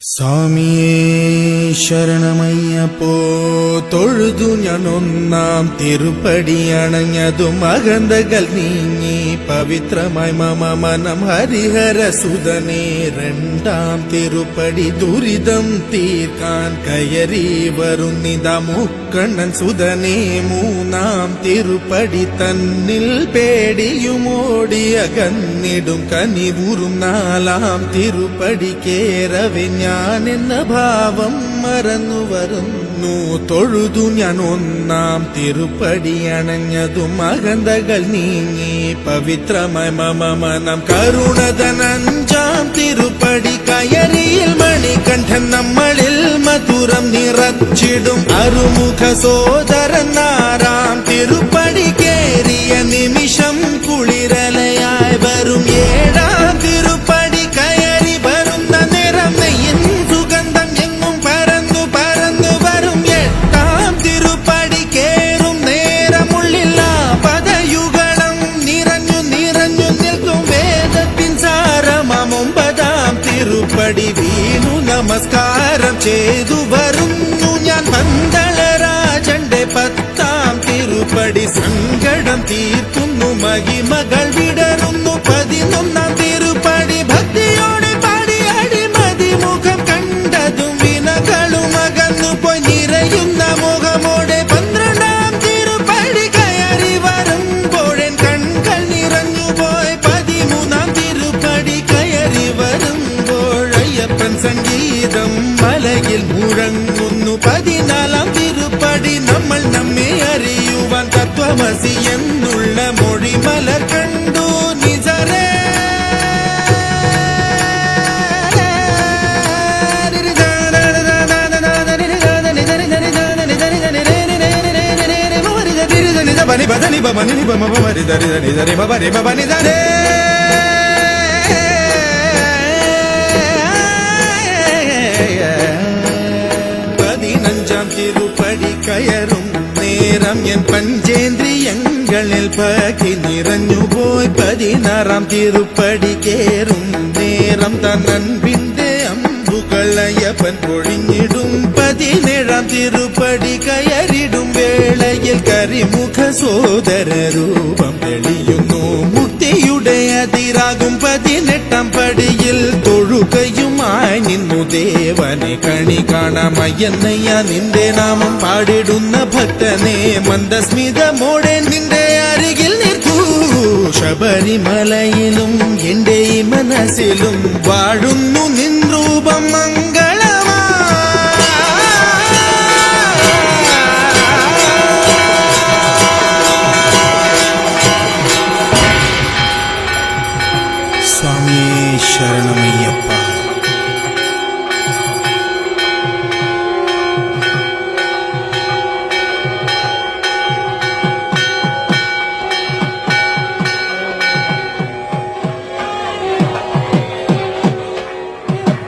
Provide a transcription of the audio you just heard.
സ്വാമിയേ ശരണമയ്യപ്പോ തൊഴുതു ഞാൻ ഒന്നാം തിരുപ്പടി അണഞ്ഞതും അകന്തകൾ നീങ്ങി പവിത്രമായി മമ മനം ഹരിഹരസുതനേ രണ്ടാം തിരുപ്പടി ദുരിതം തീർക്കാൻ കയറി വരുന്നിതാ മുക്കണ്ണൻ സുതനേ മൂന്നാം തിരുപ്പടി തന്നിൽ പേടിയുമോടി അകന്നിടും കനിവുറും നാലാം തിരുപ്പടി കേറവെ ഞാൻ എന്ന ഭാവം മറന്നു വരുന്നു തൊഴുതു ഞാൻ ഒന്നാം തിരുപ്പടി അണഞ്ഞതും അകന്തകൾ നീങ്ങി പവിത്രമായി മമ മനം കരുണതൻ അഞ്ചാം തിരുപ്പടി കയറിയിൽ മണികണ്ഠൻ നമ്മളിൽ മധുരം നിറച്ചിടും അറുമുഖ സോദരൻ ആറാം തിരുപ്പടി കേറിയ നിമിഷം കുളിരലയായി വരും ഏഴാം തിരുപ്പടി കയറി വരുന്ന നിറം നെയ്യിൻ സുഗന്ധം എങ്ങും പരന്നു പരന്നു വരും എട്ടാം തിരുപ്പടി കേറും നേരമുള്ളിൽ പദയുഗളം നിറഞ്ഞു നിറഞ്ഞു നിൽക്കും വേദത്തിൻ സാരമാം ഒമ്പതാം തിരുപ്പടി വീണു നമസ്കാരം ചെയ്തു വരുന്നു ഞാൻ പന്തളരാജന്റെ പത്താം തിരുപ്പടി സങ്കടം തീർക്കുന്നു മഹിമകൾ വിടരുന്നു പതിനൊന്നാം തിരുപ്പടി ഭക്തിയോടെ പാടി അടിമതി മുഖം കണ്ടതും വിനകളും അകന്നു പോയി നിറയുന്ന മുഖമോടെ പന്ത്രണ്ടാം തിരുപ്പടി കയറി വരുമ്പോഴൻ കൺകൾ നിറഞ്ഞു പോയി പതിമൂന്നാം തിരുപ്പടി കയറി വരുമ്പോഴയ്യപ്പൻ സംഗീതം മലയിൽ മുഴങ്ങുന്നു പതിനാലാം തിരുപ്പടി നമ്മൾ നമ്മെ അറിയുവാൻ തത്വമസി എന്നുള്ള മൊഴി മലർ കണ്ടു നിജരേ ബനി ബദനി ബമനി ബമ ബരി ദരി ദരി ദരി ബരി ബനി ദരേ പതിനഞ്ചാം തിരുപ്പടി കയറും നേരം എൻ പഞ്ചേന്ദ്രിയങ്ങളിൽ പകി നിറഞ്ഞുപോയി പതിനാറാം തിരുപ്പടി കേറും നേരം തന്നൻപിന്റെ അമ്പുകളയ്യപ്പൻ പൊഴിഞ്ഞിടും പതിനേഴാം തിരുപ്പടി കയറിടും വേളയിൽ കരിമുഖ സോദര രൂപം തെളിയുന്നു മുക്തിയുടെ അതിരാകും പതിനെട്ടാം പടിയിൽ തൊഴുകയുമായി നിന്നു ദേവനെ കണി കാണാമയ്യന്നയ്യ നിന്റെ നാമം പാടിടുന്ന ഭക്തനെ മന്ദസ്മിതമോടെ നിന്റെ അരികിൽ നിൽക്കൂ ശബരിമലയിലും എന്റെ മനസ്സിലും വാഴുന്നു നിൻ രൂപം